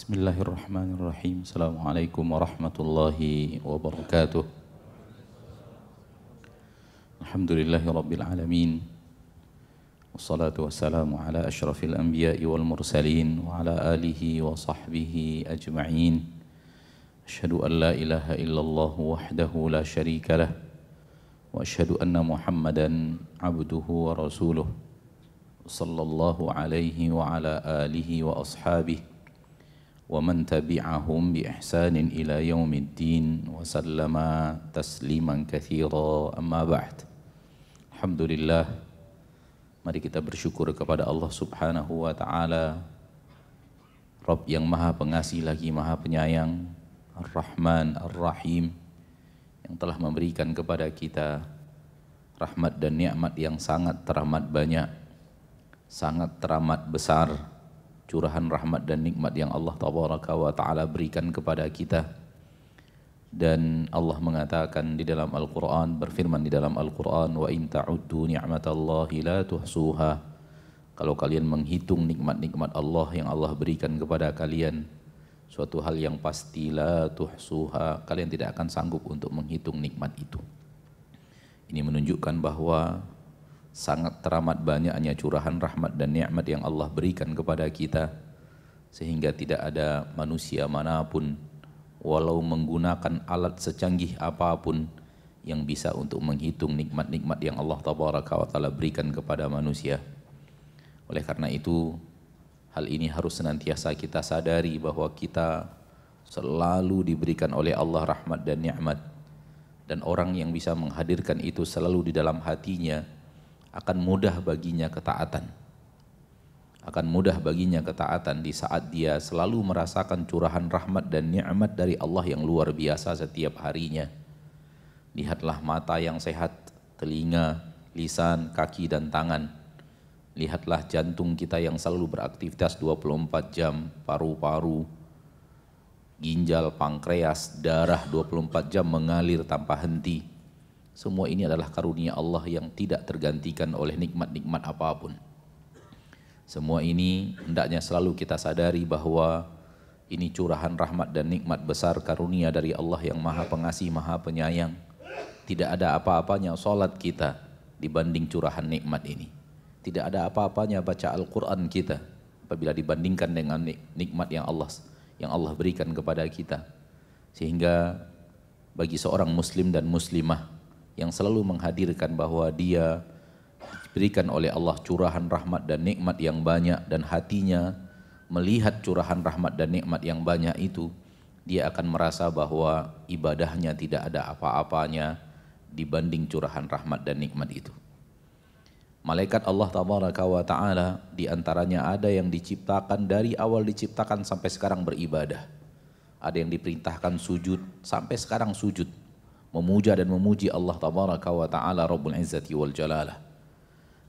Bismillahirrahmanirrahim. Assalamualaikum warahmatullahi wabarakatuh. Alhamdulillahi rabbil alamin. Wassalatu wassalamu ala asyrafil anbiya'i wal mursalin wa ala alihi wa sahbihi ajma'in. Asyhadu an la ilaha illallah wahdahu la syarika lah wa asyhadu anna Muhammadan abduhu wa rasuluh. Sallallahu alaihi wa ala alihi wa ashabihi wa man tabi'ahum bi ihsanin ila yaumiddin wa sallama tasliman katsira, amma ba'd. Alhamdulillah, mari kita bersyukur kepada Allah Subhanahu wa taala, Rabb yang Maha Pengasih lagi Maha Penyayang, Ar-Rahman Ar-Rahim, yang telah memberikan kepada kita rahmat dan nikmat yang sangat teramat banyak, sangat teramat besar, curahan rahmat dan nikmat yang Allah Tabaraka wa Ta'ala berikan kepada kita. Dan Allah mengatakan di dalam Al-Quran, berfirman di dalam Al-Quran, wa in ta'uddu ni'matallahi la tuhsuha. Kalau kalian menghitung nikmat-nikmat Allah yang Allah berikan kepada kalian, suatu hal yang pasti, la tuhsuha, kalian tidak akan sanggup untuk menghitung nikmat itu. Ini menunjukkan bahwa sangat teramat banyaknya curahan rahmat dan nikmat yang Allah berikan kepada kita, sehingga tidak ada manusia manapun walau menggunakan alat secanggih apapun yang bisa untuk menghitung nikmat-nikmat yang Allah Tabaraka wa Ta'ala berikan kepada manusia. Oleh karena itu, hal ini harus senantiasa kita sadari bahwa kita selalu diberikan oleh Allah rahmat dan nikmat, dan orang yang bisa menghadirkan itu selalu di dalam hatinya, akan mudah baginya ketaatan. Akan mudah baginya ketaatan di saat dia selalu merasakan curahan rahmat dan nikmat dari Allah yang luar biasa setiap harinya. Lihatlah mata yang sehat, telinga, lisan, kaki dan tangan. Lihatlah jantung kita yang selalu beraktivitas 24 jam, paru-paru, ginjal, pankreas, darah 24 jam mengalir tanpa henti. Semua ini adalah karunia Allah yang tidak tergantikan oleh nikmat-nikmat apapun. Semua ini hendaknya selalu kita sadari bahwa ini curahan rahmat dan nikmat besar karunia dari Allah yang Maha Pengasih, Maha Penyayang. Tidak ada apa-apanya salat kita dibanding curahan nikmat ini. Tidak ada apa-apanya baca Al-Quran kita apabila dibandingkan dengan nikmat yang Allah berikan kepada kita. Sehingga bagi seorang muslim dan muslimah yang selalu menghadirkan bahwa dia diberikan oleh Allah curahan rahmat dan nikmat yang banyak, dan hatinya melihat curahan rahmat dan nikmat yang banyak itu, dia akan merasa bahwa ibadahnya tidak ada apa-apanya dibanding curahan rahmat dan nikmat itu. Malaikat Allah Tabaraka wa Ta'ala diantaranya ada yang diciptakan dari awal diciptakan sampai sekarang beribadah. Ada yang diperintahkan sujud sampai sekarang sujud, memuja dan memuji Allah Tabaraka wa Ta'ala Rabbul Izzati wal Jalalah.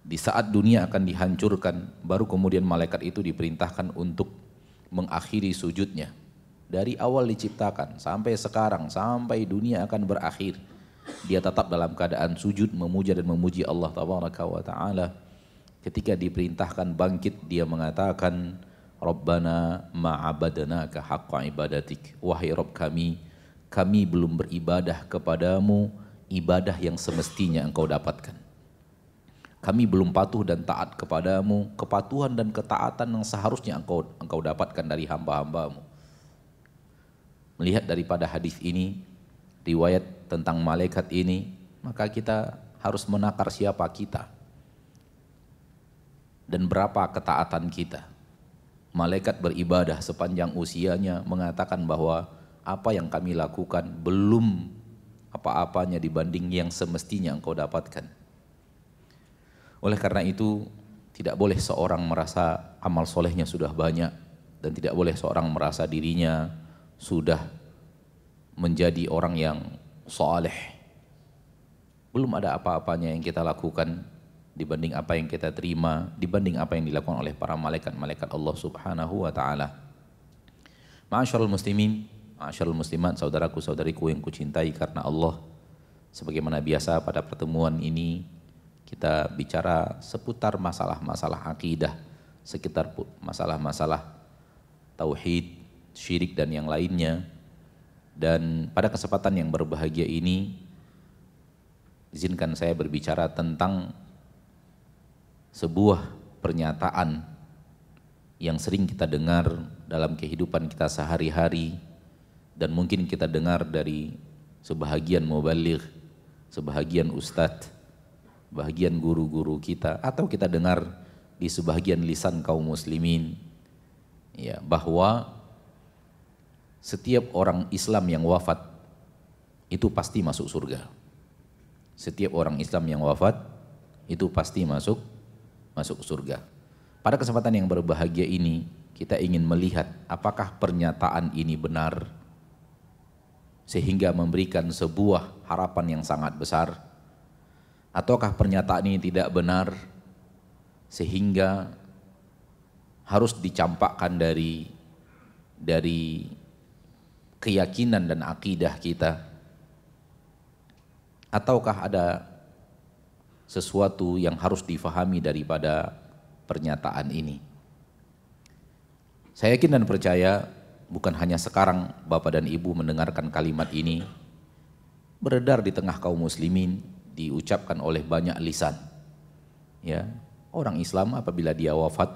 Di saat dunia akan dihancurkan, baru kemudian malaikat itu diperintahkan untuk mengakhiri sujudnya. Dari awal diciptakan sampai sekarang, sampai dunia akan berakhir, dia tetap dalam keadaan sujud, memuja dan memuji Allah Tabaraka wa Ta'ala. Ketika diperintahkan bangkit, dia mengatakan, Rabbana ma'abadnaka haqqa ibadatik. Wahai Rabb kami belum beribadah kepadamu ibadah yang semestinya engkau dapatkan. Kami belum patuh dan taat kepadamu kepatuhan dan ketaatan yang seharusnya engkau dapatkan dari hamba-hambamu. Melihat daripada hadis ini, riwayat tentang malaikat ini, maka kita harus menakar siapa kita dan berapa ketaatan kita. Malaikat beribadah sepanjang usianya mengatakan bahwa apa yang kami lakukan belum apa-apanya dibanding yang semestinya engkau dapatkan. Oleh karena itu, tidak boleh seorang merasa amal solehnya sudah banyak, dan tidak boleh seorang merasa dirinya sudah menjadi orang yang soleh. Belum ada apa-apanya yang kita lakukan dibanding apa yang kita terima, dibanding apa yang dilakukan oleh para malaikat-malaikat Allah Subhanahu wa Ta'ala. Ma'asyarul muslimin, ma'asyarul muslimat, saudaraku saudariku yang kucintai karena Allah. Sebagaimana biasa pada pertemuan ini kita bicara seputar masalah-masalah akidah, sekitar masalah-masalah tauhid, syirik dan yang lainnya. Dan pada kesempatan yang berbahagia ini, izinkan saya berbicara tentang sebuah pernyataan yang sering kita dengar dalam kehidupan kita sehari-hari, dan mungkin kita dengar dari sebahagian mubaligh, sebahagian ustadz, bahagian guru-guru kita, atau kita dengar di sebahagian lisan kaum muslimin, ya, bahwa setiap orang Islam yang wafat itu pasti masuk surga. Setiap orang Islam yang wafat itu pasti masuk surga. Pada kesempatan yang berbahagia ini, kita ingin melihat apakah pernyataan ini benar sehingga memberikan sebuah harapan yang sangat besar, ataukah pernyataan ini tidak benar sehingga harus dicampakkan dari keyakinan dan akidah kita, ataukah ada sesuatu yang harus difahami daripada pernyataan ini. Saya yakin dan percaya bukan hanya sekarang Bapak dan Ibu mendengarkan kalimat ini, beredar di tengah kaum muslimin, diucapkan oleh banyak lisan. Ya, orang Islam apabila dia wafat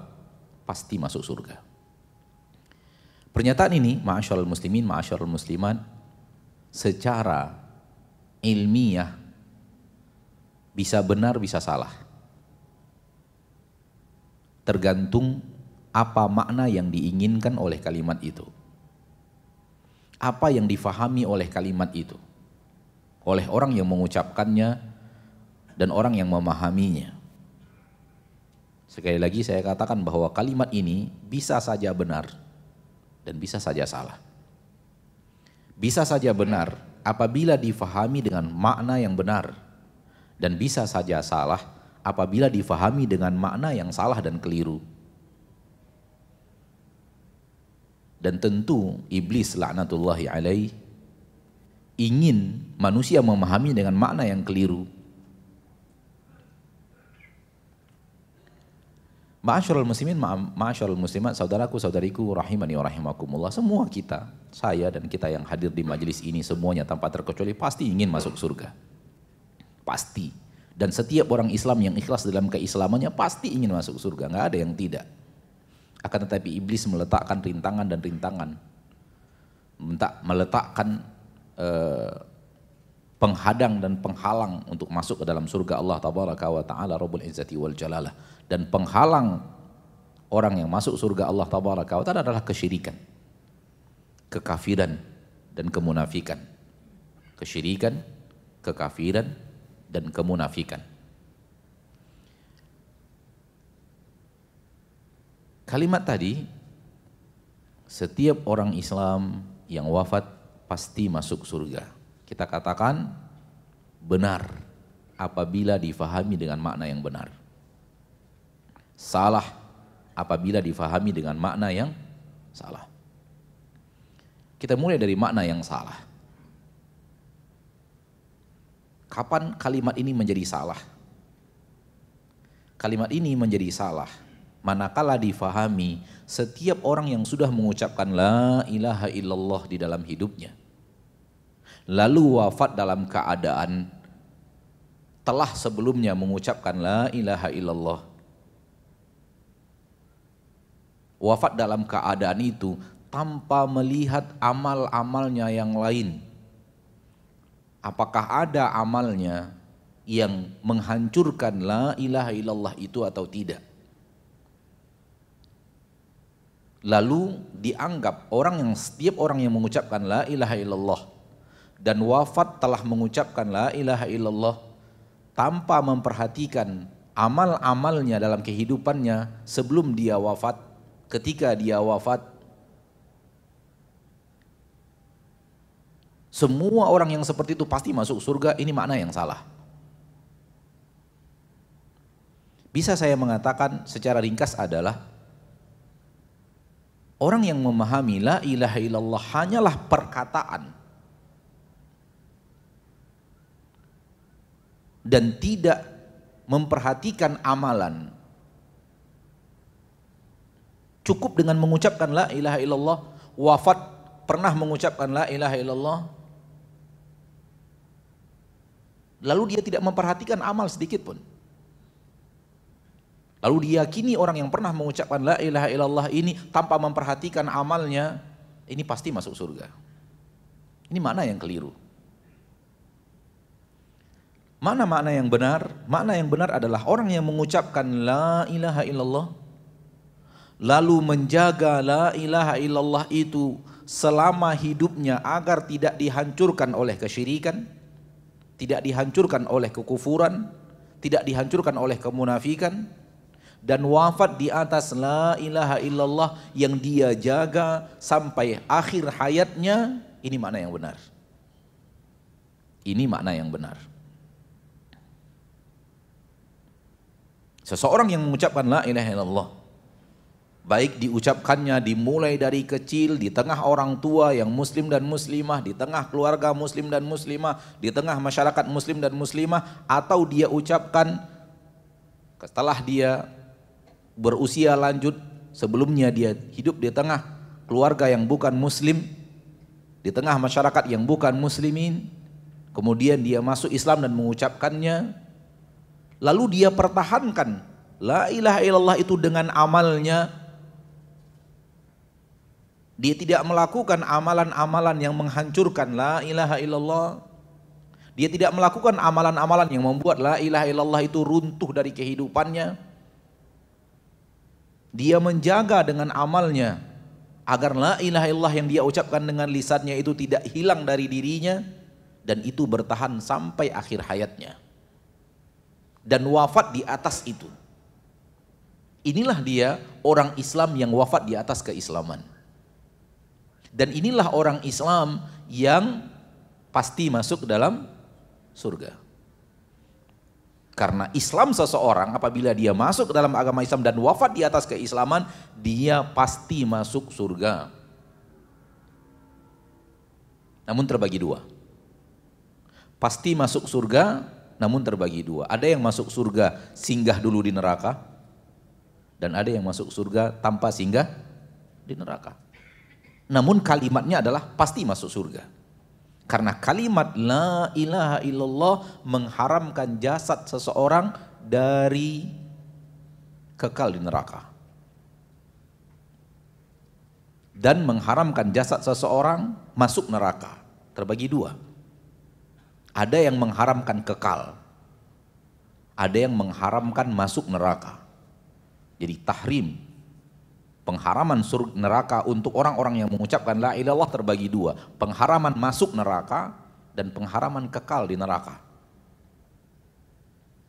pasti masuk surga. Pernyataan ini, ma'asyiral muslimin, ma'asyiral muslimat, secara ilmiah bisa benar bisa salah. Tergantung apa makna yang diinginkan oleh kalimat itu. Apa yang difahami oleh kalimat itu, oleh orang yang mengucapkannya dan orang yang memahaminya. Sekali lagi saya katakan bahwa kalimat ini bisa saja benar dan bisa saja salah. Bisa saja benar apabila difahami dengan makna yang benar, dan bisa saja salah apabila difahami dengan makna yang salah dan keliru. Dan tentu iblis laknatullahi alaih ingin manusia memahami dengan makna yang keliru. Ma'asyiral muslimin, ma'asyiral muslimat, saudaraku saudariku rahimani wa rahimakumullah, semua kita, saya dan kita yang hadir di majelis ini semuanya tanpa terkecuali pasti ingin masuk surga. Pasti. Dan setiap orang Islam yang ikhlas dalam keislamannya pasti ingin masuk surga, nggak ada yang tidak. Akan tetapi iblis meletakkan rintangan dan rintangan, meletakkan penghadang dan penghalang untuk masuk ke dalam surga Allah tabaraka wa ta'ala Rabbul Izzati wal Jalalah. Dan penghalang orang yang masuk surga Allah tabaraka wa ta'ala adalah kesyirikan, kekafiran dan kemunafikan. Kesyirikan, kekafiran dan kemunafikan. Kalimat tadi, setiap orang Islam yang wafat pasti masuk surga, kita katakan benar apabila difahami dengan makna yang benar. Salah apabila difahami dengan makna yang salah. Kita mulai dari makna yang salah. Kapan kalimat ini menjadi salah? Kalimat ini menjadi salah manakala difahami setiap orang yang sudah mengucapkan la ilaha illallah di dalam hidupnya, lalu wafat dalam keadaan telah sebelumnya mengucapkan la ilaha illallah. Wafat dalam keadaan itu tanpa melihat amal-amalnya yang lain. Apakah ada amalnya yang menghancurkan la ilaha illallah itu atau tidak? Lalu dianggap setiap orang yang mengucapkan la ilaha illallah dan wafat telah mengucapkan la ilaha illallah tanpa memperhatikan amal-amalnya dalam kehidupannya sebelum dia wafat, ketika dia wafat, semua orang yang seperti itu pasti masuk surga. Ini makna yang salah. Bisa saya mengatakan secara ringkas adalah orang yang memahami la ilaha illallah hanyalah perkataan dan tidak memperhatikan amalan. Cukup dengan mengucapkan la ilaha illallah, wafat pernah mengucapkan la ilaha illallah, lalu dia tidak memperhatikan amal sedikit pun, lalu diyakini orang yang pernah mengucapkan la ilaha illallah ini tanpa memperhatikan amalnya, ini pasti masuk surga. Ini makna yang keliru. Mana makna yang benar? Makna yang benar adalah orang yang mengucapkan la ilaha illallah lalu menjaga la ilaha illallah itu selama hidupnya agar tidak dihancurkan oleh kesyirikan, tidak dihancurkan oleh kekufuran, tidak dihancurkan oleh kemunafikan, dan wafat di atas la ilaha illallah yang dia jaga sampai akhir hayatnya. Ini makna yang benar. Ini makna yang benar. Seseorang yang mengucapkan la ilaha illallah, baik diucapkannya dimulai dari kecil, di tengah orang tua yang muslim dan muslimah, di tengah keluarga muslim dan muslimah, di tengah masyarakat muslim dan muslimah, atau dia ucapkan setelah dia berusia lanjut, sebelumnya dia hidup di tengah keluarga yang bukan muslim, di tengah masyarakat yang bukan muslimin, kemudian dia masuk Islam dan mengucapkannya, lalu dia pertahankan la ilaha illallah itu dengan amalnya. Dia tidak melakukan amalan-amalan yang menghancurkan la ilaha illallah. Dia tidak melakukan amalan-amalan yang membuat la ilaha illallah itu runtuh dari kehidupannya. Dia menjaga dengan amalnya agar la ilaha illallah yang dia ucapkan dengan lisannya itu tidak hilang dari dirinya, dan itu bertahan sampai akhir hayatnya dan wafat di atas itu. Inilah dia orang Islam yang wafat di atas keislaman. Dan inilah orang Islam yang pasti masuk dalam surga. Karena Islam seseorang apabila dia masuk ke dalam agama Islam dan wafat di atas keislaman, dia pasti masuk surga. Namun terbagi dua. Pasti masuk surga, namun terbagi dua. Ada yang masuk surga singgah dulu di neraka, dan ada yang masuk surga tanpa singgah di neraka. Namun kalimatnya adalah pasti masuk surga. Karena kalimat la ilaha illallah mengharamkan jasad seseorang dari kekal di neraka. Dan mengharamkan jasad seseorang masuk neraka. Terbagi dua. Ada yang mengharamkan kekal. Ada yang mengharamkan masuk neraka. Jadi tahrim, pengharaman surga neraka untuk orang-orang yang mengucapkan la ilaha illallah terbagi dua. Pengharaman masuk neraka dan pengharaman kekal di neraka.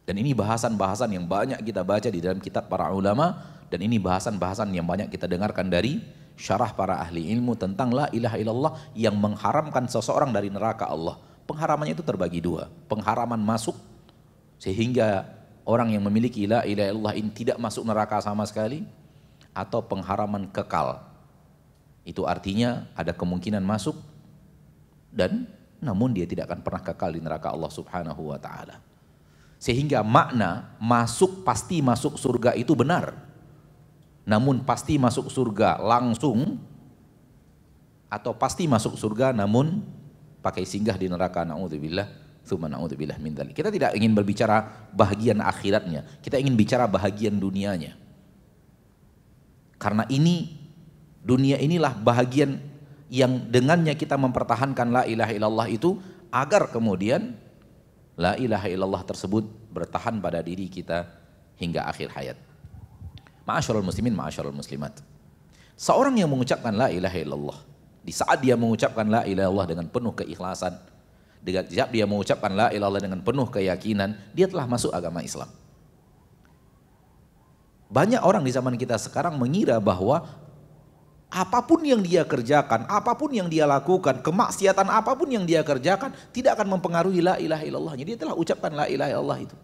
Dan ini bahasan-bahasan yang banyak kita baca di dalam kitab para ulama, dan ini bahasan-bahasan yang banyak kita dengarkan dari syarah para ahli ilmu tentang la ilaha illallah yang mengharamkan seseorang dari neraka Allah. Pengharamannya itu terbagi dua. Pengharaman masuk sehingga orang yang memiliki la ilaha illallah ini tidak masuk neraka sama sekali, atau pengharaman kekal. Itu artinya ada kemungkinan masuk dan namun dia tidak akan pernah kekal di neraka Allah Subhanahu wa taala. Sehingga makna masuk pasti masuk surga itu benar. Namun pasti masuk surga langsung, atau pasti masuk surga namun pakai singgah di neraka, naudzubillah, tsumma naudzubillah min dzalik. Kita tidak ingin berbicara bahagian akhiratnya, kita ingin bicara bahagian dunianya. Karena ini, dunia inilah bahagian yang dengannya kita mempertahankan la ilaha illallah itu, agar kemudian la ilaha illallah tersebut bertahan pada diri kita hingga akhir hayat. Ma'asyiral muslimin, ma'asyiral muslimat. Seorang yang mengucapkan la ilaha illallah, di saat dia mengucapkan la ilaha illallah dengan penuh keikhlasan, di saat dia mengucapkan la ilaha illallah dengan penuh keyakinan, dia telah masuk agama Islam. Banyak orang di zaman kita sekarang mengira bahwa apapun yang dia kerjakan, apapun yang dia lakukan, kemaksiatan apapun yang dia kerjakan tidak akan mempengaruhi la ilaha illallahnya. Dia telah ucapkan la ilaha illallah itu.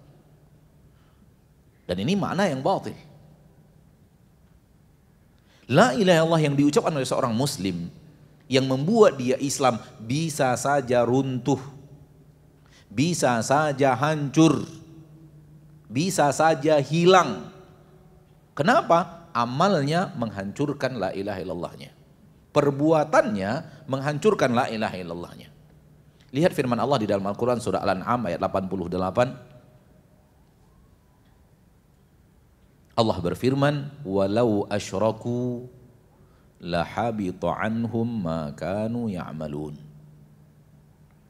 Dan ini makna yang batil. La ilaha illallah yang diucapkan oleh seorang muslim yang membuat dia Islam bisa saja runtuh, bisa saja hancur, bisa saja hilang. Kenapa? Amalnya menghancurkan la ilaha illallahnya. perbuatannya menghancurkan la ilaha illallahnya. Lihat firman Allah di dalam Al-Quran surah Al-An'am ayat 88. Allah berfirman, walau asyraku lahabita anhum ma kanu ya'malun.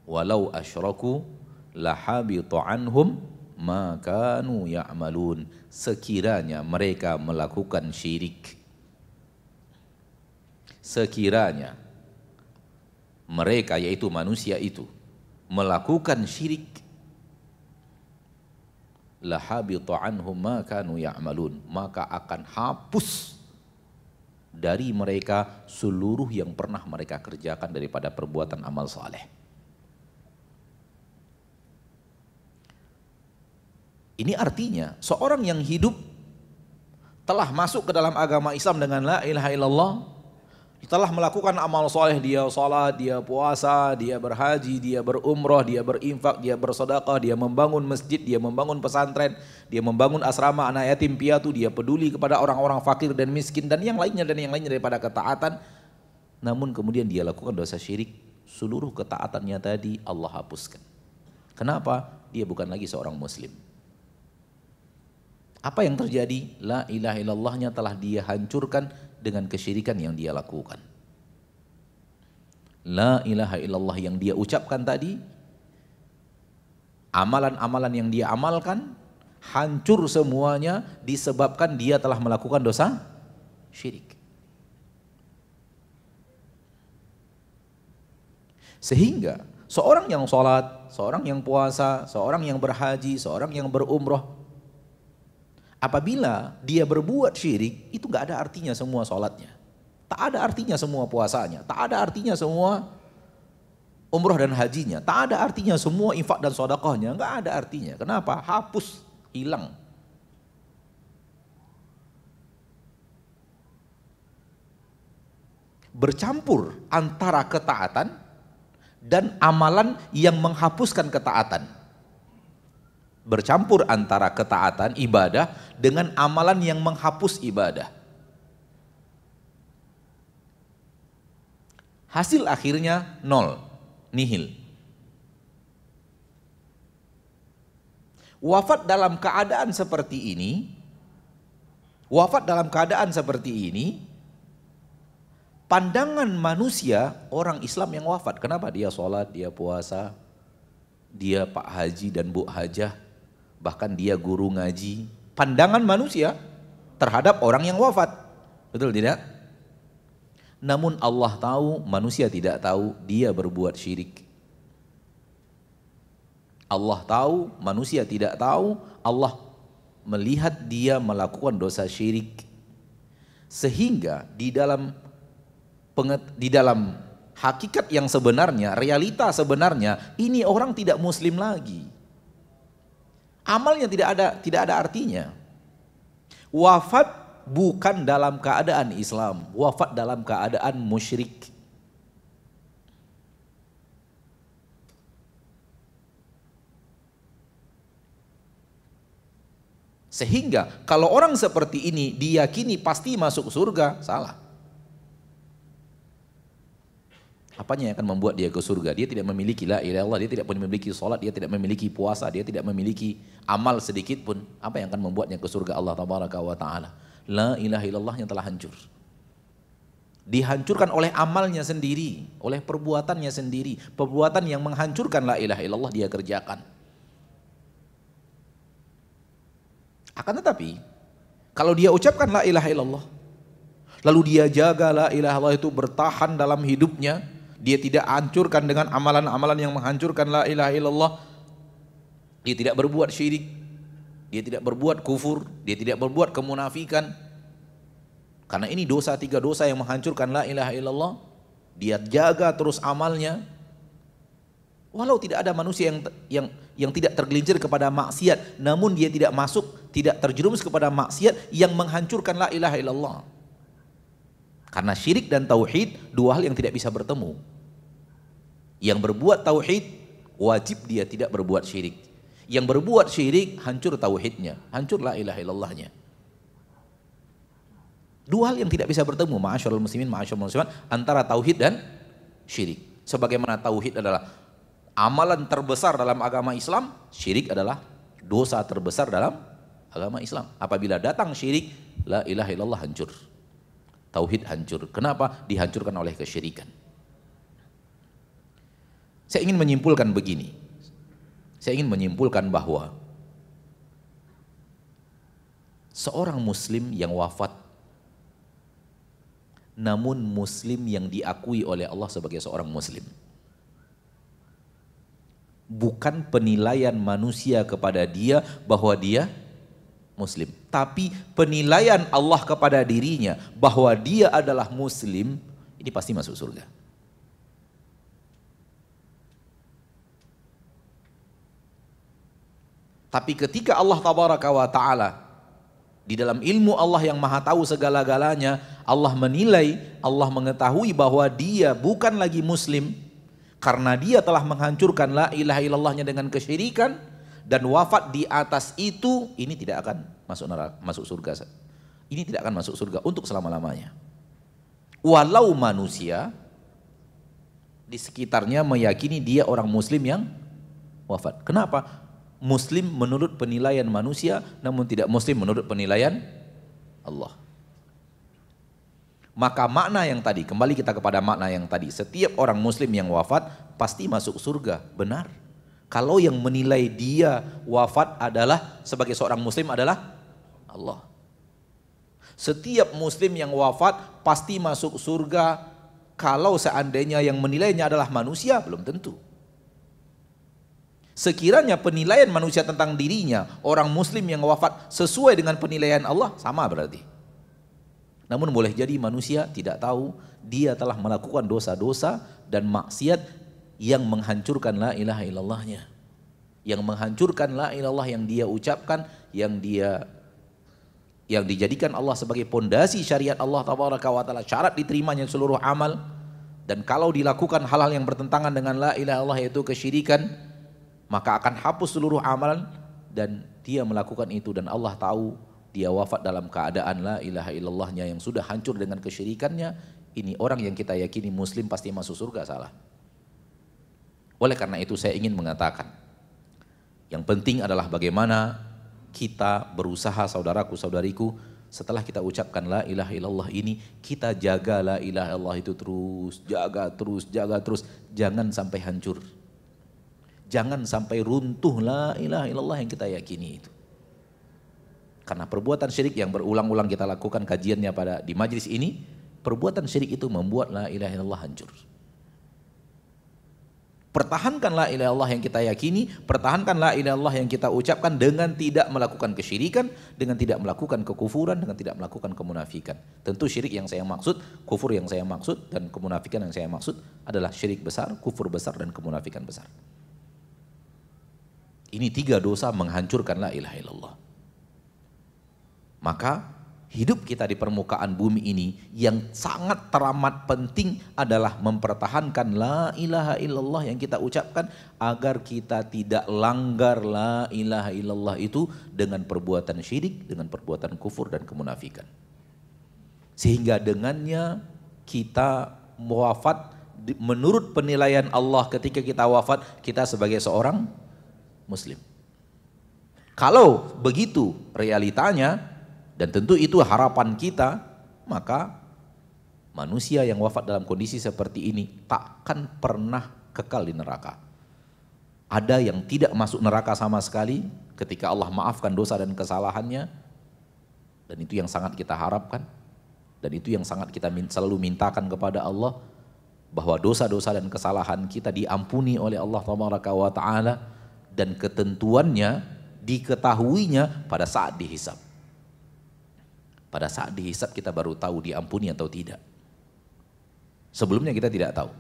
Walau asyraku lahabita anhum ma kanu ya'malun. Sekiranya mereka melakukan syirik, sekiranya mereka yaitu manusia itu melakukan syirik, lahabita anhum ma kanu ya'malun, maka akan hapus dari mereka seluruh yang pernah mereka kerjakan daripada perbuatan amal saleh. Ini artinya seorang yang hidup telah masuk ke dalam agama Islam dengan la ilaha illallah, telah melakukan amal soleh, dia salat, dia puasa, dia berhaji, dia berumrah, dia berinfak, dia bersedekah, dia membangun masjid, dia membangun pesantren, dia membangun asrama anak yatim piatu, dia peduli kepada orang-orang fakir dan miskin dan yang lainnya daripada ketaatan. Namun kemudian dia lakukan dosa syirik, seluruh ketaatannya tadi Allah hapuskan. Kenapa? Dia bukan lagi seorang muslim. Apa yang terjadi? La ilaha illallahnya telah dia hancurkan dengan kesyirikan yang dia lakukan. La ilaha illallah yang dia ucapkan tadi, amalan-amalan yang dia amalkan, hancur semuanya disebabkan dia telah melakukan dosa syirik. Sehingga seorang yang sholat, seorang yang puasa, seorang yang berhaji, seorang yang berumrah, apabila dia berbuat syirik, itu gak ada artinya semua sholatnya, tak ada artinya semua puasanya, tak ada artinya semua umroh dan hajinya, tak ada artinya semua infak dan sedekahnya, gak ada artinya. Kenapa? Hapus, hilang. Bercampur antara ketaatan dan amalan yang menghapuskan ketaatan. Bercampur antara ketaatan ibadah dengan amalan yang menghapus ibadah. Hasil akhirnya nol, nihil. Wafat dalam keadaan seperti ini, pandangan manusia orang Islam yang wafat, kenapa dia sholat, dia puasa, dia pak haji dan bu hajah, bahkan dia guru ngaji. Pandangan manusia terhadap orang yang wafat, betul tidak? Namun Allah tahu, manusia tidak tahu dia berbuat syirik. Allah tahu, manusia tidak tahu. Allah melihat dia melakukan dosa syirik. Sehingga di dalam hakikat yang sebenarnya, realita sebenarnya, ini orang tidak muslim lagi. Amalnya tidak ada artinya. Wafat bukan dalam keadaan Islam, wafat dalam keadaan musyrik. Sehingga kalau orang seperti ini diyakini pasti masuk surga, salah. Apanya yang akan membuat dia ke surga? Dia tidak memiliki la ilaha illallah, dia tidak memiliki salat, dia tidak memiliki puasa, dia tidak memiliki amal sedikit pun. Apa yang akan membuatnya ke surga Allah tabaraka wa taala? La ilaha illallah yang telah hancur. Dihancurkan oleh amalnya sendiri, oleh perbuatannya sendiri. Perbuatan yang menghancurkan la ilaha illallah dia kerjakan. Akan tetapi, kalau dia ucapkan la ilaha illallah, lalu dia jaga la ilaha illallah itu bertahan dalam hidupnya, dia tidak hancurkan dengan amalan-amalan yang menghancurkan la ilaha illallah, dia tidak berbuat syirik, dia tidak berbuat kufur, dia tidak berbuat kemunafikan, karena ini tiga dosa yang menghancurkan la ilaha illallah. Dia jaga terus amalnya, walau tidak ada manusia yang tidak tergelincir kepada maksiat, namun dia tidak terjerumus kepada maksiat yang menghancurkan la ilaha illallah. Karena syirik dan tauhid dua hal yang tidak bisa bertemu. Yang berbuat tauhid wajib dia tidak berbuat syirik. Yang berbuat syirik hancur tauhidnya, hancur la ilaha illallahnya. Dua hal yang tidak bisa bertemu, ma'asyarul muslimin, ma'asyarul muslimat, antara tauhid dan syirik. Sebagaimana tauhid adalah amalan terbesar dalam agama Islam, syirik adalah dosa terbesar dalam agama Islam. Apabila datang syirik, la ilaha illallah hancur. Tauhid hancur. Kenapa? Dihancurkan oleh kesyirikan. Saya ingin menyimpulkan begini. Saya ingin menyimpulkan bahwa seorang muslim yang wafat, namun muslim yang diakui oleh Allah sebagai seorang muslim, bukan penilaian manusia kepada dia bahwa dia muslim, tapi penilaian Allah kepada dirinya bahwa dia adalah muslim, ini pasti masuk surga. Tapi ketika Allah tabaraka wa ta'ala, di dalam ilmu Allah yang maha tahu segala-galanya, Allah menilai, Allah mengetahui bahwa dia bukan lagi muslim karena dia telah menghancurkan la ilaha illallahnya dengan kesyirikan dan wafat di atas itu, ini tidak akan masuk neraka, masuk surga. Ini tidak akan masuk surga untuk selama-lamanya. Walau manusia di sekitarnya meyakini dia orang muslim yang wafat. Kenapa? Muslim menurut penilaian manusia, namun tidak muslim menurut penilaian Allah. Maka makna yang tadi, kembali kita kepada makna yang tadi, setiap orang muslim yang wafat pasti masuk surga, benar. Kalau yang menilai dia wafat adalah sebagai seorang muslim adalah Allah. Setiap muslim yang wafat pasti masuk surga, kalau seandainya yang menilainya adalah manusia, belum tentu. Sekiranya penilaian manusia tentang dirinya, orang muslim yang wafat sesuai dengan penilaian Allah, sama berarti. Namun boleh jadi manusia tidak tahu dia telah melakukan dosa-dosa dan maksiat yang menghancurkan la ilaha illallahnya. Yang menghancurkan la ilaha illallah yang dia ucapkan, yang dijadikan Allah sebagai pondasi syariat Allah tabaraka wa taala, syarat diterimanya seluruh amal. Dan kalau dilakukan hal-hal yang bertentangan dengan la ilaha illallah, yaitu kesyirikan, maka akan hapus seluruh amalan, dan dia melakukan itu dan Allah tahu dia wafat dalam keadaan la ilaha illallahnya yang sudah hancur dengan kesyirikannya. Ini orang yang kita yakini muslim pasti masuk surga, salah. Oleh karena itu saya ingin mengatakan, yang penting adalah bagaimana kita berusaha, saudaraku saudariku, setelah kita ucapkan la ilaha illallah ini, kita jaga la ilaha illallah itu terus, jaga terus, jangan sampai hancur. Jangan sampai runtuh la ilaha illallah yang kita yakini itu. Karena perbuatan syirik yang berulang-ulang kita lakukan kajiannya di majlis ini, perbuatan syirik itu membuat la ilaha illallah hancur. Pertahankan la ilaha illallah yang kita yakini, pertahankan la ilaha illallah yang kita ucapkan dengan tidak melakukan kesyirikan, dengan tidak melakukan kekufuran, dengan tidak melakukan kemunafikan. Tentu syirik yang saya maksud, kufur yang saya maksud, dan kemunafikan yang saya maksud adalah syirik besar, kufur besar, dan kemunafikan besar. Ini 3 dosa menghancurkan la ilaha illallah. Maka hidup kita di permukaan bumi ini yang sangat teramat penting adalah mempertahankan la ilaha illallah yang kita ucapkan, agar kita tidak langgar la ilaha illallah itu dengan perbuatan syirik, dengan perbuatan kufur dan kemunafikan. Sehingga dengannya kita wafat menurut penilaian Allah, ketika kita wafat kita sebagai seorang muslim. Kalau begitu realitanya, dan tentu itu harapan kita, maka manusia yang wafat dalam kondisi seperti ini takkan pernah kekal di neraka. Ada yang tidak masuk neraka sama sekali ketika Allah maafkan dosa dan kesalahannya, dan itu yang sangat kita harapkan, dan itu yang sangat kita selalu mintakan kepada Allah, bahwa dosa-dosa dan kesalahan kita diampuni oleh Allah Taala, dan ketentuannya diketahuinya pada saat dihisab. Pada saat dihisab kita baru tahu diampuni atau tidak. Sebelumnya kita tidak tahu.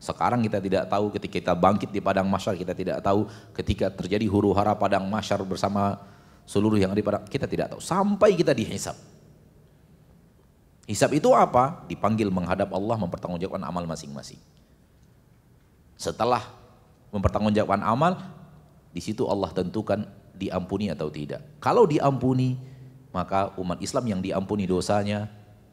Sekarang kita tidak tahu, ketika kita bangkit di padang mahsyar kita tidak tahu, ketika terjadi huru-hara padang mahsyar bersama seluruh yang ada di padang, kita tidak tahu sampai kita dihisab. Hisab itu apa? Dipanggil menghadap Allah, mempertanggungjawabkan amal masing-masing. Setelah mempertanggungjawabkan amal, di situ Allah tentukan diampuni atau tidak. Kalau diampuni, maka umat Islam yang diampuni dosanya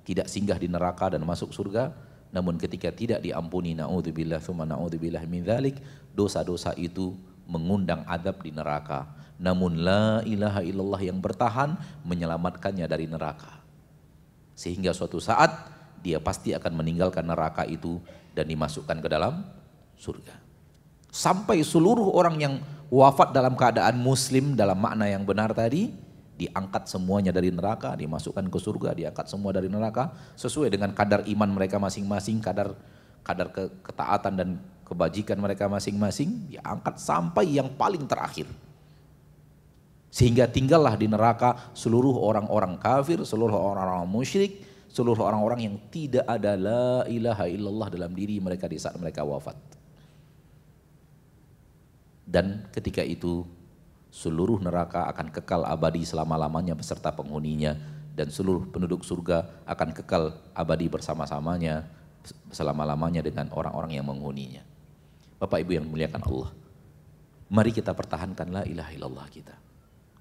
tidak singgah di neraka dan masuk surga, namun ketika tidak diampuni, naudzubillah tsumma naudzubillah min dzalik, dosa-dosa itu mengundang adab di neraka. Namun la ilaha illallah yang bertahan menyelamatkannya dari neraka. Sehingga suatu saat dia pasti akan meninggalkan neraka itu dan dimasukkan ke dalam surga. Sampai seluruh orang yang wafat dalam keadaan muslim dalam makna yang benar tadi, diangkat semuanya dari neraka, dimasukkan ke surga, diangkat semua dari neraka sesuai dengan kadar iman mereka masing-masing, kadar ketaatan dan kebajikan mereka masing-masing, diangkat sampai yang paling terakhir. Sehingga tinggallah di neraka seluruh orang-orang kafir, seluruh orang-orang musyrik, seluruh orang-orang yang tidak ada la ilaha illallah dalam diri mereka di saat mereka wafat. Dan ketika itu seluruh neraka akan kekal abadi selama-lamanya beserta penghuninya, dan seluruh penduduk surga akan kekal abadi bersama-samanya selama-lamanya dengan orang-orang yang menghuninya. Bapak Ibu yang dimuliakan Allah, mari kita pertahankan la ilaha illallah kita.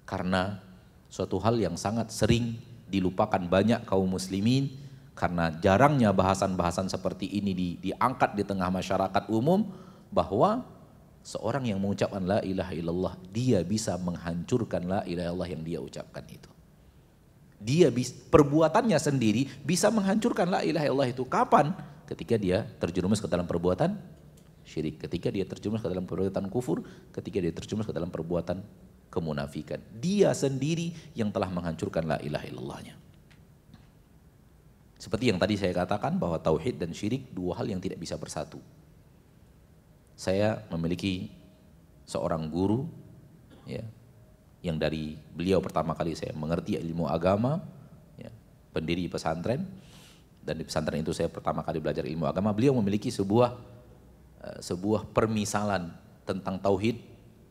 Karena suatu hal yang sangat sering dilupakan banyak kaum muslimin, karena jarangnya bahasan-bahasan seperti ini diangkat di tengah masyarakat umum, bahwa seorang yang mengucapkan la ilaha illallah, dia bisa menghancurkan la ilaha illallah yang dia ucapkan itu. Dia perbuatannya sendiri bisa menghancurkan la ilaha illallah itu. Kapan? Ketika dia terjerumus ke dalam perbuatan syirik, ketika dia terjerumus ke dalam perbuatan kufur, ketika dia terjerumus ke dalam perbuatan kemunafikan. Dia sendiri yang telah menghancurkan la ilaha illallahnya. Seperti yang tadi saya katakan bahwa tauhid dan syirik dua hal yang tidak bisa bersatu. Saya memiliki seorang guru, ya, yang dari beliau pertama kali saya mengerti ilmu agama, ya, pendiri pesantren, dan di pesantren itu saya pertama kali belajar ilmu agama. Beliau memiliki sebuah permisalan tentang tauhid,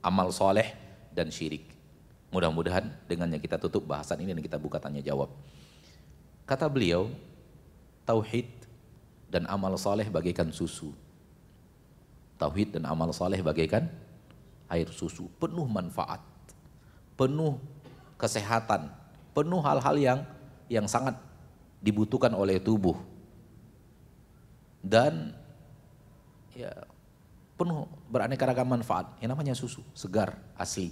amal soleh, dan syirik. Mudah-mudahan dengannya kita tutup bahasan ini dan kita buka tanya jawab. Kata beliau, tauhid dan amal soleh bagaikan susu. Tauhid dan amal soleh bagaikan air susu, penuh manfaat, penuh kesehatan, penuh hal-hal yang sangat dibutuhkan oleh tubuh, dan ya penuh beraneka ragam manfaat. Yang namanya susu, segar, asli.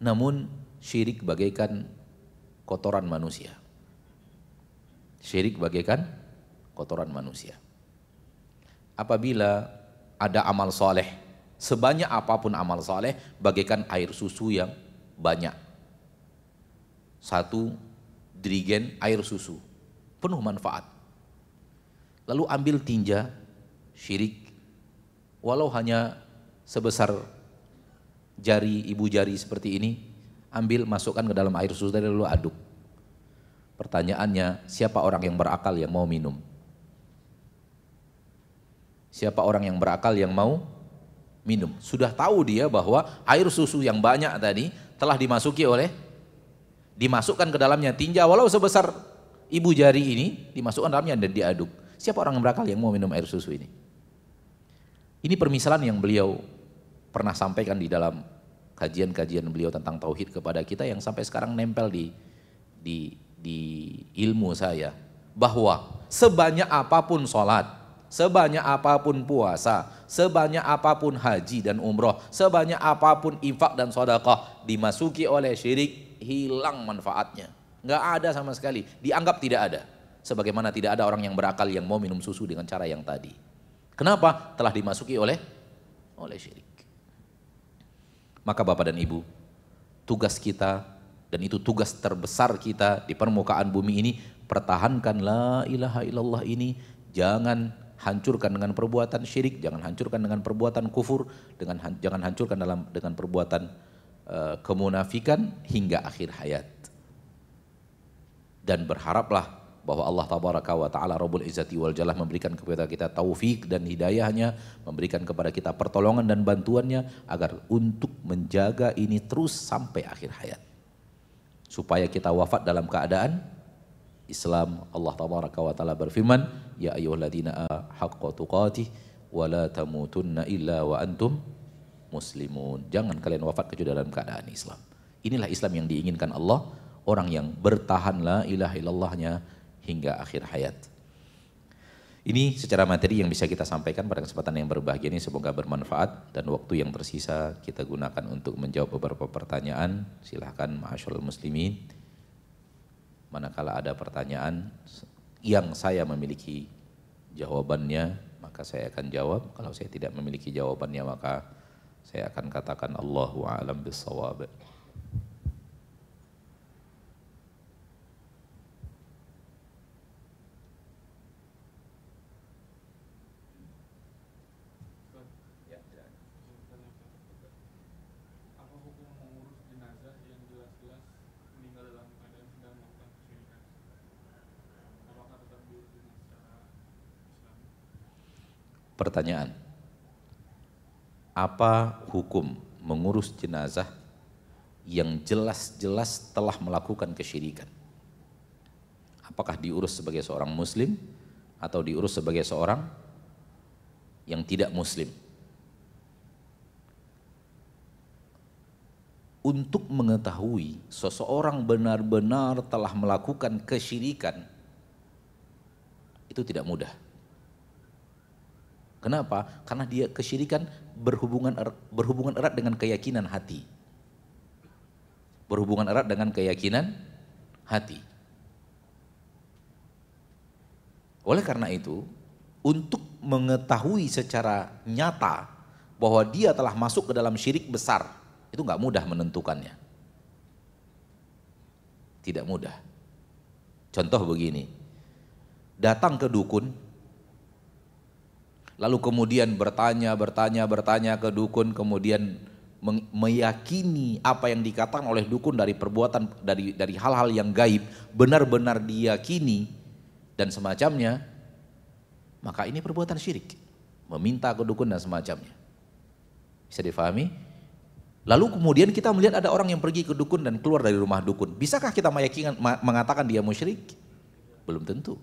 Namun syirik bagaikan kotoran manusia. Syirik bagaikan kotoran manusia. Apabila ada amal soleh, sebanyak apapun amal soleh, bagaikan air susu yang banyak. Satu dirigen air susu, penuh manfaat. Lalu ambil tinja syirik, walau hanya sebesar jari, ibu jari seperti ini, ambil, masukkan ke dalam air susu dan lalu aduk. Pertanyaannya, siapa orang yang berakal yang mau minum? Siapa orang yang berakal yang mau minum? Sudah tahu dia bahwa air susu yang banyak tadi telah dimasukkan ke dalamnya tinja, walau sebesar ibu jari ini, dimasukkan dalamnya dan diaduk. Siapa orang yang berakal yang mau minum air susu ini? Ini permisalan yang beliau pernah sampaikan di dalam kajian-kajian beliau tentang tauhid kepada kita, yang sampai sekarang nempel di ilmu saya, bahwa sebanyak apapun sholat, sebanyak apapun puasa, sebanyak apapun haji dan umroh, sebanyak apapun infak dan sedekah, dimasuki oleh syirik, hilang manfaatnya. Nggak ada sama sekali, dianggap tidak ada. Sebagaimana tidak ada orang yang berakal yang mau minum susu dengan cara yang tadi. Kenapa? Telah dimasuki oleh syirik. Maka Bapak dan Ibu, tugas kita, dan itu tugas terbesar kita di permukaan bumi ini, pertahankan la ilaha illallah ini. Jangan hancurkan dengan perbuatan syirik, jangan hancurkan dengan perbuatan kufur, jangan hancurkan dengan perbuatan kemunafikan hingga akhir hayat. Dan berharaplah bahwa Allah tabaraka wa ta'ala Rabbul Izzati wal Jalal memberikan kepada kita taufik dan hidayahnya, memberikan kepada kita pertolongan dan bantuannya, agar untuk menjaga ini terus sampai akhir hayat. Supaya kita wafat dalam keadaan Islam. Allah tabaraka wa ta'ala berfirman, ya ayyuhalladzina haqqa tuqatih wa la tamutunna illa wa antum muslimun. Jangan kalian wafat kecuali dalam keadaan Islam. Inilah Islam yang diinginkan Allah, orang yang bertahan la ilaha illallahnya hingga akhir hayat. Ini secara materi yang bisa kita sampaikan pada kesempatan yang berbahagia ini, semoga bermanfaat, dan waktu yang tersisa kita gunakan untuk menjawab beberapa pertanyaan. Silahkan ma'asyiral muslimin, manakala ada pertanyaan yang saya memiliki jawabannya maka saya akan jawab, kalau saya tidak memiliki jawabannya maka saya akan katakan Allahu a'lam bissawab. Pertanyaan, apa hukum mengurus jenazah yang jelas-jelas telah melakukan kesyirikan? Apakah diurus sebagai seorang muslim atau diurus sebagai seorang yang tidak muslim? Untuk mengetahui seseorang benar-benar telah melakukan kesyirikan, itu tidak mudah. Kenapa? Karena dia kesyirikan berhubungan erat dengan keyakinan hati. Berhubungan erat dengan keyakinan hati. Oleh karena itu, untuk mengetahui secara nyata bahwa dia telah masuk ke dalam syirik besar, itu nggak mudah menentukannya. Tidak mudah. Contoh begini, datang ke dukun, lalu kemudian bertanya ke dukun, kemudian meyakini apa yang dikatakan oleh dukun dari perbuatan, dari hal-hal yang gaib, benar-benar diyakini dan semacamnya, maka ini perbuatan syirik. Meminta ke dukun dan semacamnya. Bisa difahami? Lalu kemudian kita melihat ada orang yang pergi ke dukun dan keluar dari rumah dukun. Bisakah kita mengatakan dia musyrik? Belum tentu.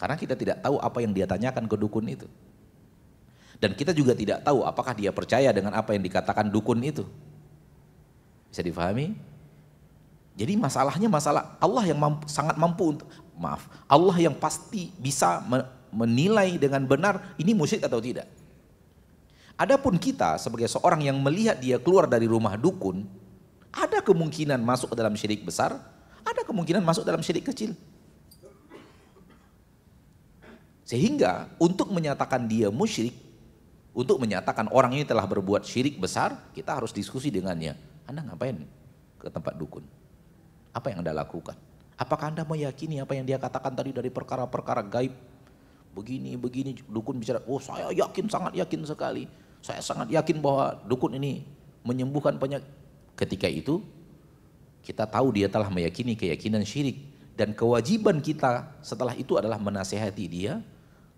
Karena kita tidak tahu apa yang dia tanyakan ke dukun itu. Dan kita juga tidak tahu apakah dia percaya dengan apa yang dikatakan dukun itu. Bisa difahami? Jadi masalahnya masalah Allah yang sangat mampu untuk, Allah yang pasti bisa menilai dengan benar ini musyrik atau tidak. Adapun kita sebagai seorang yang melihat dia keluar dari rumah dukun, ada kemungkinan masuk ke dalam syirik besar, ada kemungkinan masuk dalam syirik kecil. Sehingga untuk menyatakan dia musyrik, untuk menyatakan orang ini telah berbuat syirik besar, kita harus diskusi dengannya. Anda ngapain ke tempat dukun? Apa yang Anda lakukan? Apakah Anda meyakini apa yang dia katakan tadi dari perkara-perkara gaib? Begini, dukun bicara, oh saya yakin, sangat yakin sekali. Saya sangat yakin bahwa dukun ini menyembuhkan penyakit. Ketika itu, kita tahu dia telah meyakini keyakinan syirik. Dan kewajiban kita setelah itu adalah menasihati dia,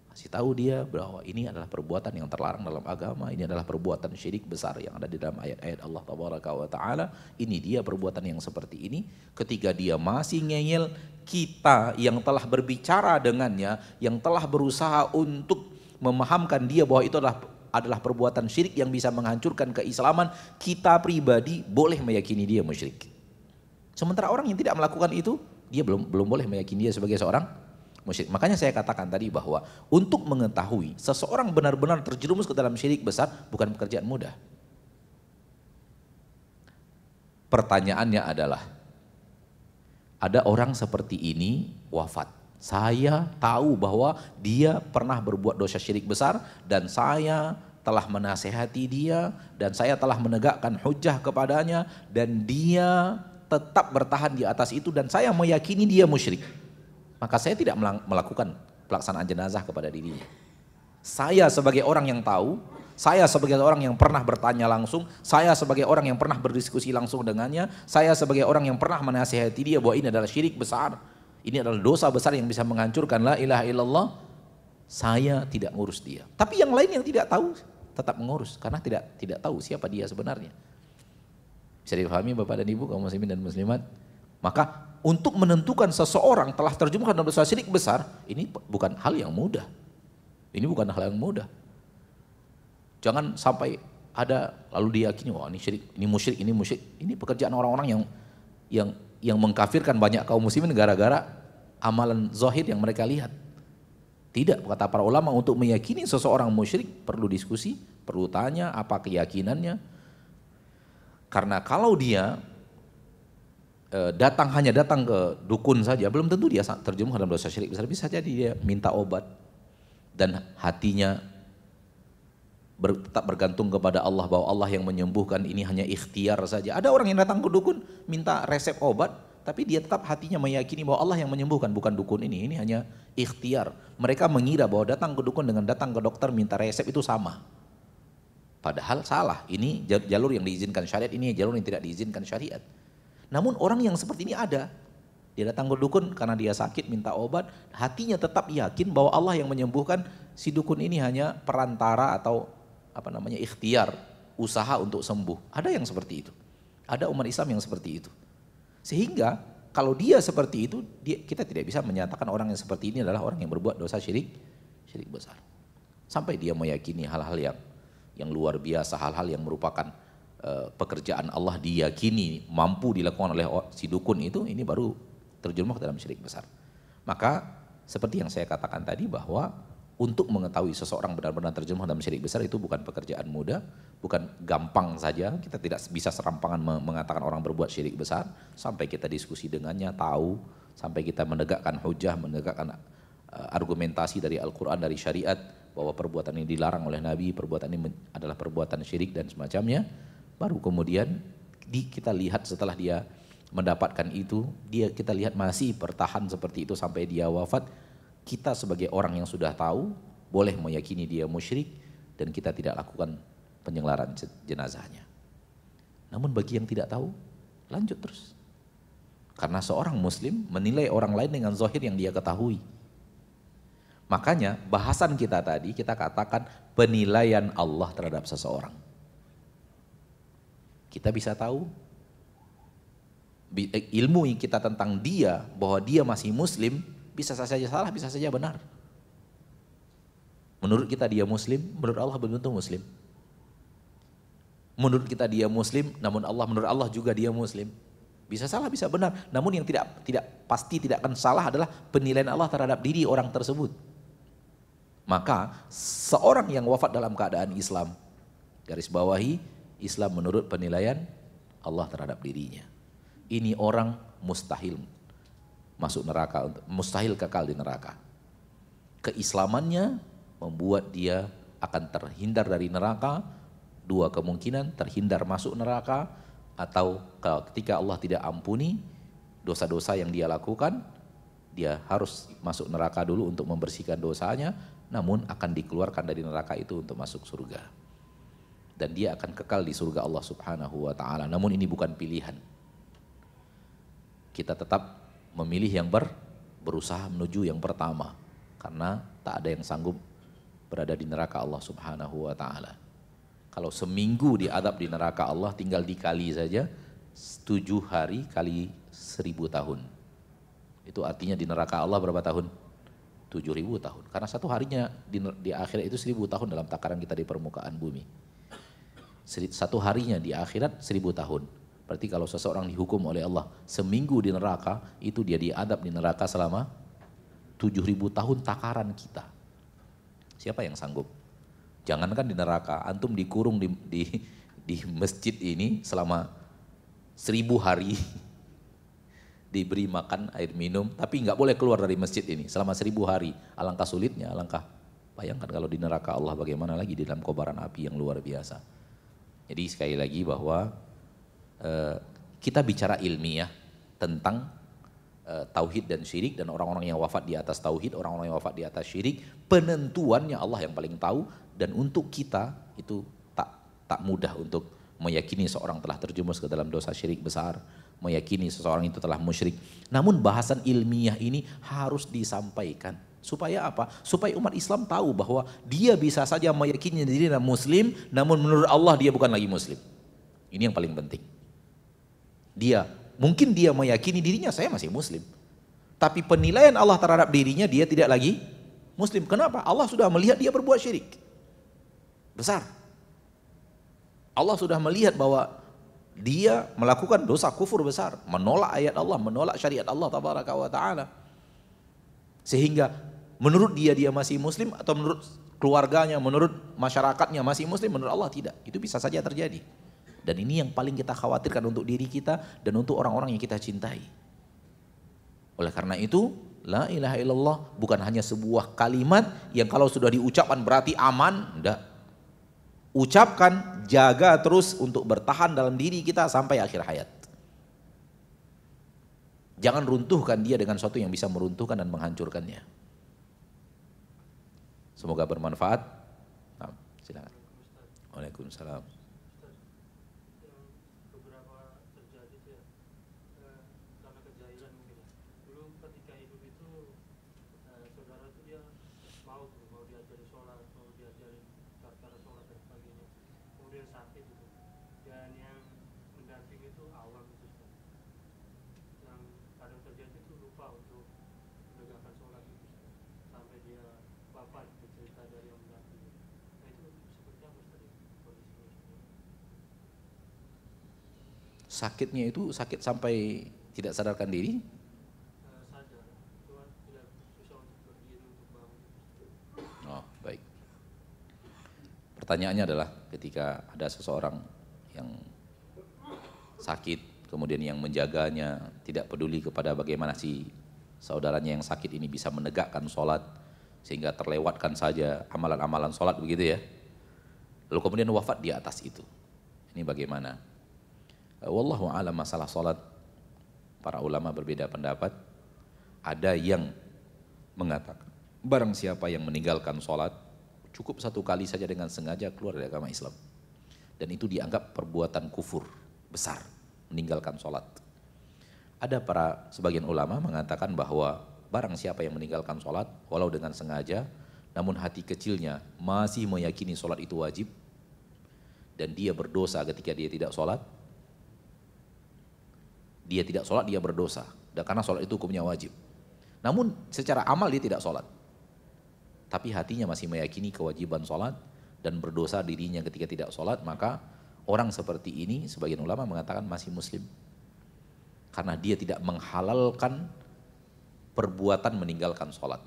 kasih tahu dia bahwa ini adalah perbuatan yang terlarang dalam agama, ini adalah perbuatan syirik besar yang ada di dalam ayat-ayat Allah Tabaraka wa Ta'ala. Ini dia perbuatan yang seperti ini. Ketika dia masih ngeyel, kita yang telah berbicara dengannya, yang telah berusaha untuk memahamkan dia bahwa itu adalah perbuatan syirik yang bisa menghancurkan keislaman, kita pribadi boleh meyakini dia musyrik. Sementara orang yang tidak melakukan itu, dia belum boleh meyakini dia sebagai seorang musyrik. Makanya saya katakan tadi bahwa untuk mengetahui seseorang benar-benar terjerumus ke dalam syirik besar bukan pekerjaan mudah. Pertanyaannya adalah, ada orang seperti ini wafat. Saya tahu bahwa dia pernah berbuat dosa syirik besar dan saya telah menasehati dia dan saya telah menegakkan hujjah kepadanya dan dia tetap bertahan di atas itu dan saya meyakini dia musyrik. Maka saya tidak melakukan pelaksanaan jenazah kepada dirinya. Saya sebagai orang yang tahu, saya sebagai orang yang pernah bertanya langsung, saya sebagai orang yang pernah berdiskusi langsung dengannya, saya sebagai orang yang pernah menasihati dia bahwa ini adalah syirik besar, ini adalah dosa besar yang bisa menghancurkan la ilaha illallah, saya tidak ngurus dia. Tapi yang lain yang tidak tahu tetap mengurus karena tidak tahu siapa dia sebenarnya. Bisa dipahami Bapak dan Ibu kaum muslimin dan muslimat? Maka untuk menentukan seseorang telah terjerumus dalam dosa syirik besar, ini bukan hal yang mudah. Ini bukan hal yang mudah. Jangan sampai ada lalu diyakini wah ini syirik, ini musyrik, ini musyrik. Ini pekerjaan orang-orang yang mengkafirkan banyak kaum muslimin gara-gara amalan zahir yang mereka lihat. Tidak, kata para ulama, untuk meyakini seseorang musyrik perlu diskusi, perlu tanya apa keyakinannya. Karena kalau dia hanya datang ke dukun saja, belum tentu dia terjerumus dalam dosa syirik besar. Bisa jadi dia minta obat dan hatinya tetap bergantung kepada Allah, bahwa Allah yang menyembuhkan, ini hanya ikhtiar saja. Ada orang yang datang ke dukun minta resep obat, tapi dia tetap hatinya meyakini bahwa Allah yang menyembuhkan, bukan dukun ini hanya ikhtiar. Mereka mengira bahwa datang ke dukun dengan datang ke dokter minta resep itu sama. Padahal salah, ini jalur yang diizinkan syariat, ini jalur yang tidak diizinkan syariat. Namun orang yang seperti ini ada. Dia datang ke dukun karena dia sakit minta obat, hatinya tetap yakin bahwa Allah yang menyembuhkan, si dukun ini hanya perantara atau ikhtiar, usaha untuk sembuh. Ada yang seperti itu. Ada umat Islam yang seperti itu. Sehingga kalau dia seperti itu, kita tidak bisa menyatakan orang yang seperti ini adalah orang yang berbuat dosa syirik besar. Sampai dia meyakini hal-hal yang luar biasa, hal-hal yang merupakan pekerjaan Allah diyakini mampu dilakukan oleh si dukun itu, ini baru terjerumus dalam syirik besar. Maka seperti yang saya katakan tadi, bahwa untuk mengetahui seseorang benar-benar terjerumus dalam syirik besar itu bukan pekerjaan mudah, bukan gampang saja. Kita tidak bisa serampangan mengatakan orang berbuat syirik besar, sampai kita diskusi dengannya, tahu, sampai kita menegakkan hujah, menegakkan argumentasi dari Al-Quran, dari syariat, bahwa perbuatan ini dilarang oleh Nabi, perbuatan ini adalah perbuatan syirik dan semacamnya. Baru kemudian kita lihat setelah dia mendapatkan itu, kita lihat masih bertahan seperti itu sampai dia wafat. Kita sebagai orang yang sudah tahu boleh meyakini dia musyrik dan kita tidak lakukan penyenglaran jenazahnya. Namun bagi yang tidak tahu, lanjut terus. Karena seorang muslim menilai orang lain dengan zahir yang dia ketahui. Makanya bahasan kita tadi, kita katakan penilaian Allah terhadap seseorang. Kita bisa tahu ilmu kita tentang dia, bahwa dia masih muslim, bisa saja salah, bisa saja benar. Menurut kita dia muslim, menurut Allah belum tentu muslim. Menurut kita dia muslim, namun menurut Allah juga dia muslim. Bisa salah, bisa benar. Namun yang tidak pasti tidak akan salah adalah penilaian Allah terhadap diri orang tersebut. Maka seorang yang wafat dalam keadaan Islam, garis bawahi, Islam menurut penilaian Allah terhadap dirinya. Ini orang mustahil masuk neraka, mustahil kekal di neraka. Keislamannya membuat dia akan terhindar dari neraka. Dua kemungkinan, terhindar masuk neraka, atau ketika Allah tidak ampuni dosa-dosa yang dia lakukan, dia harus masuk neraka dulu untuk membersihkan dosanya, namun akan dikeluarkan dari neraka itu untuk masuk surga. Dan dia akan kekal di surga Allah Subhanahu wa ta'ala. Namun ini bukan pilihan. Kita tetap memilih yang berusaha menuju yang pertama, karena tak ada yang sanggup berada di neraka Allah Subhanahu wa ta'ala. Kalau seminggu diadab di neraka Allah, tinggal dikali saja 7 hari kali 1000 tahun. Itu artinya di neraka Allah berapa tahun? 7.000 tahun. Karena satu harinya di akhirat itu 1000 tahun dalam takaran kita di permukaan bumi. Satu harinya di akhirat 1000 tahun. Berarti kalau seseorang dihukum oleh Allah seminggu di neraka, itu dia diadab di neraka selama 7.000 tahun takaran kita. Siapa yang sanggup? Jangankan di neraka, antum dikurung di masjid ini selama 1000 hari, diberi makan, air minum, tapi nggak boleh keluar dari masjid ini selama 1000 hari. Alangkah sulitnya, bayangkan kalau di neraka Allah, bagaimana lagi di dalam kobaran api yang luar biasa. Jadi sekali lagi bahwa kita bicara ilmiah tentang tauhid dan syirik, dan orang-orang yang wafat di atas tauhid, orang-orang yang wafat di atas syirik, penentuannya Allah yang paling tahu. Dan untuk kita itu tak mudah untuk meyakini seorang telah terjerumus ke dalam dosa syirik besar, meyakini seseorang itu telah musyrik. Namun bahasan ilmiah ini harus disampaikan. Supaya apa? Supaya umat Islam tahu bahwa dia bisa saja meyakini dirinya muslim, namun menurut Allah dia bukan lagi muslim. Ini yang paling penting. Mungkin dia meyakini dirinya saya masih muslim, tapi penilaian Allah terhadap dirinya dia tidak lagi muslim. Kenapa? Allah sudah melihat dia berbuat syirik besar. Allah sudah melihat bahwa dia melakukan dosa kufur besar, menolak ayat Allah, menolak syariat Allah tabaraka wa ta'ala. Sehingga menurut dia masih muslim atau menurut keluarganya, menurut masyarakatnya masih muslim, menurut Allah tidak. Itu bisa saja terjadi. Dan ini yang paling kita khawatirkan untuk diri kita dan untuk orang-orang yang kita cintai. Oleh karena itu, la ilaha illallah bukan hanya sebuah kalimat yang kalau sudah diucapkan berarti aman, enggak. Ucapkan, jaga terus untuk bertahan dalam diri kita sampai akhir hayat. Jangan runtuhkan dia dengan sesuatu yang bisa meruntuhkan dan menghancurkannya. Semoga bermanfaat. Nah, silakan. Waalaikumsalam. Beberapa terjadi ya, karena kejahilan mungkin. Dulu ketika hidup itu saudara itu dia mau diajari sholat, mau diajarin cara sholat dan sebagainya. Kemudian sakit itu, dan yang mendamping itu awam itu, yang kadang terjadi itu lupa untuk menegakkan sholat itu, sampai dia wafat, cerita dari yang mendamping. Nah itu seperti apa tadi kondisinya? Sakitnya itu sakit sampai tidak sadarkan diri? Sadar, cuma tidak susah untuk berdiri, untuk bangun. Oh, baik. Pertanyaannya adalah ketika ada seseorang yang sakit, kemudian yang menjaganya tidak peduli kepada bagaimana si saudaranya yang sakit ini bisa menegakkan sholat, sehingga terlewatkan saja amalan-amalan sholat begitu ya. Lalu kemudian wafat di atas itu. Ini bagaimana? Wallahu a'lam masalah sholat. Para ulama berbeda pendapat. Ada yang mengatakan barang siapa yang meninggalkan sholat cukup satu kali saja dengan sengaja keluar dari agama Islam. Dan itu dianggap perbuatan kufur besar, meninggalkan sholat. Ada sebagian ulama mengatakan bahwa barang siapa yang meninggalkan sholat walau dengan sengaja, namun hati kecilnya masih meyakini sholat itu wajib, dan dia berdosa ketika dia tidak sholat, dia berdosa, dan karena sholat itu hukumnya wajib. Namun secara amal dia tidak sholat, tapi hatinya masih meyakini kewajiban sholat dan berdosa dirinya ketika tidak sholat, maka orang seperti ini sebagian ulama mengatakan masih muslim. Karena dia tidak menghalalkan perbuatan meninggalkan sholat.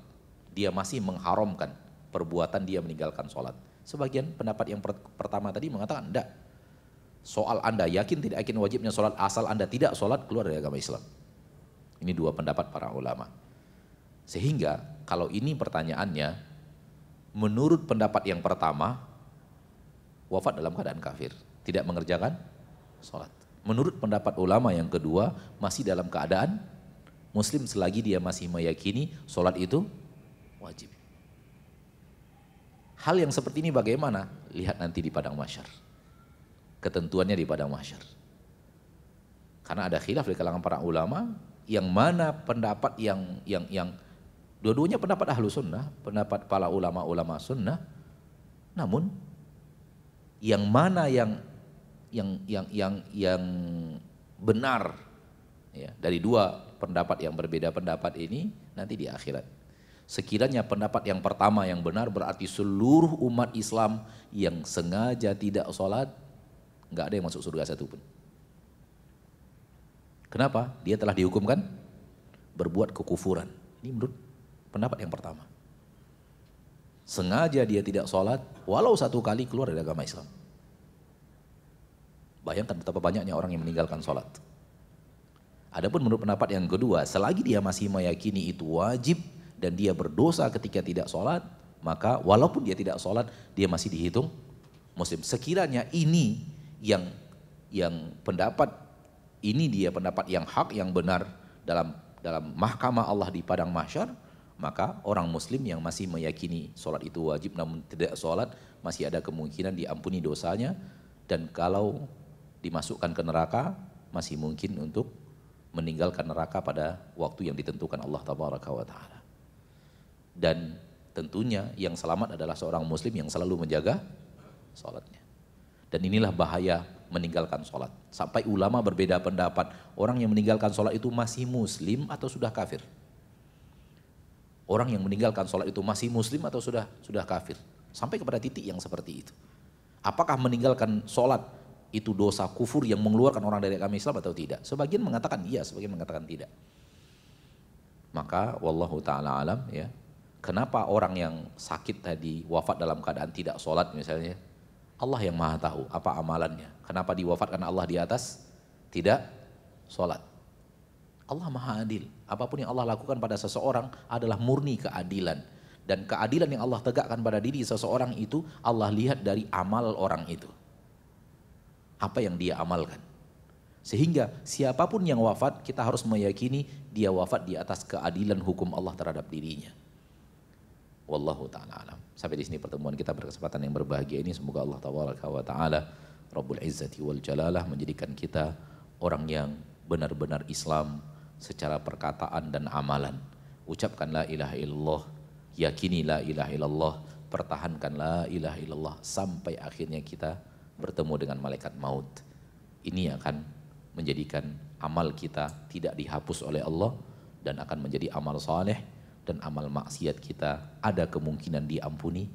Dia masih mengharamkan perbuatan dia meninggalkan sholat. Sebagian pendapat yang pertama tadi mengatakan enggak. Soal Anda yakin tidak yakin wajibnya sholat, asal Anda tidak sholat, keluar dari agama Islam. Ini dua pendapat para ulama. Sehingga kalau ini pertanyaannya, menurut pendapat yang pertama, wafat dalam keadaan kafir, tidak mengerjakan sholat. Menurut pendapat ulama yang kedua, masih dalam keadaan muslim selagi dia masih meyakini sholat itu wajib. Hal yang seperti ini bagaimana? Lihat nanti di padang mahsyar. Ketentuannya di padang mahsyar. Karena ada khilaf di kalangan para ulama, yang mana pendapat yang dua-duanya pendapat ahlu sunnah, pendapat para ulama sunnah, namun yang mana yang benar ya, dari dua pendapat yang berbeda pendapat ini nanti di akhirat. Sekiranya pendapat yang pertama yang benar, berarti seluruh umat Islam yang sengaja tidak sholat, nggak ada yang masuk surga satupun. Kenapa? Dia telah dihukumkan berbuat kekufuran. Ini menurut pendapat yang pertama. Sengaja dia tidak sholat, walau satu kali keluar dari agama Islam. Bayangkan betapa banyaknya orang yang meninggalkan sholat. Adapun menurut pendapat yang kedua, selagi dia masih meyakini itu wajib dan dia berdosa ketika tidak sholat, maka walaupun dia tidak sholat, dia masih dihitung muslim. Sekiranya ini yang pendapat ini dia pendapat yang hak, yang benar dalam mahkamah Allah di padang mahsyar, maka orang muslim yang masih meyakini sholat itu wajib namun tidak sholat masih ada kemungkinan diampuni dosanya, dan kalau dimasukkan ke neraka masih mungkin untuk meninggalkan neraka pada waktu yang ditentukan Allah tabaraka wa ta'ala. Dan tentunya yang selamat adalah seorang muslim yang selalu menjaga sholatnya. Dan inilah bahaya meninggalkan sholat. Sampai ulama berbeda pendapat, orang yang meninggalkan sholat itu masih muslim atau sudah kafir. Orang yang meninggalkan sholat itu masih muslim atau sudah kafir. Sampai kepada titik yang seperti itu. Apakah meninggalkan sholat itu dosa kufur yang mengeluarkan orang dari agama Islam atau tidak? Sebagian mengatakan iya, sebagian mengatakan tidak. Maka wallahu ta'ala alam ya. Kenapa orang yang sakit tadi wafat dalam keadaan tidak sholat misalnya. Allah yang maha tahu apa amalannya. Kenapa diwafatkan Allah di atas tidak sholat. Allah maha adil. Apapun yang Allah lakukan pada seseorang adalah murni keadilan. Dan keadilan yang Allah tegakkan pada diri seseorang itu Allah lihat dari amal orang itu. Apa yang dia amalkan. Sehingga siapapun yang wafat kita harus meyakini dia wafat di atas keadilan hukum Allah terhadap dirinya. Wallahu ta'ala alam. Sampai di sini pertemuan kita berkesempatan yang berbahagia ini. Semoga Allah Ta'ala Rabbul Izzati wal Jalalah menjadikan kita orang yang benar-benar Islam secara perkataan dan amalan. Ucapkan la ilaha illallah, yakini la ilaha illallah, pertahankan la ilaha illallah sampai akhirnya kita bertemu dengan malaikat maut. Ini akan menjadikan amal kita tidak dihapus oleh Allah dan akan menjadi amal saleh, dan amal maksiat kita ada kemungkinan diampuni,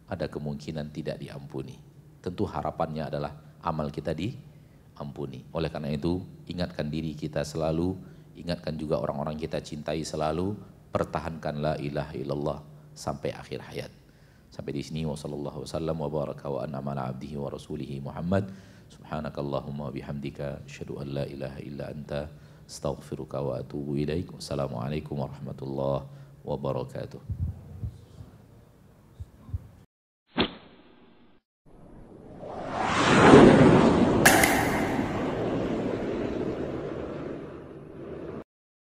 ada kemungkinan tidak diampuni. Tentu harapannya adalah amal kita diampuni. Oleh karena itu ingatkan diri kita selalu, ingatkan juga orang-orang kita cintai selalu, pertahankan la ilaha illallah sampai akhir hayat. Sampai di sini wasallallahu wasallam wa baraka wa an'ama ala abdihi wa rasulihi Muhammad. Subhanakallahumma bihamdika asyhadu an la ilaha illa anta astaghfiruka wa atubu ilaik. Wassalamualaikum warahmatullahi wabarakatuh.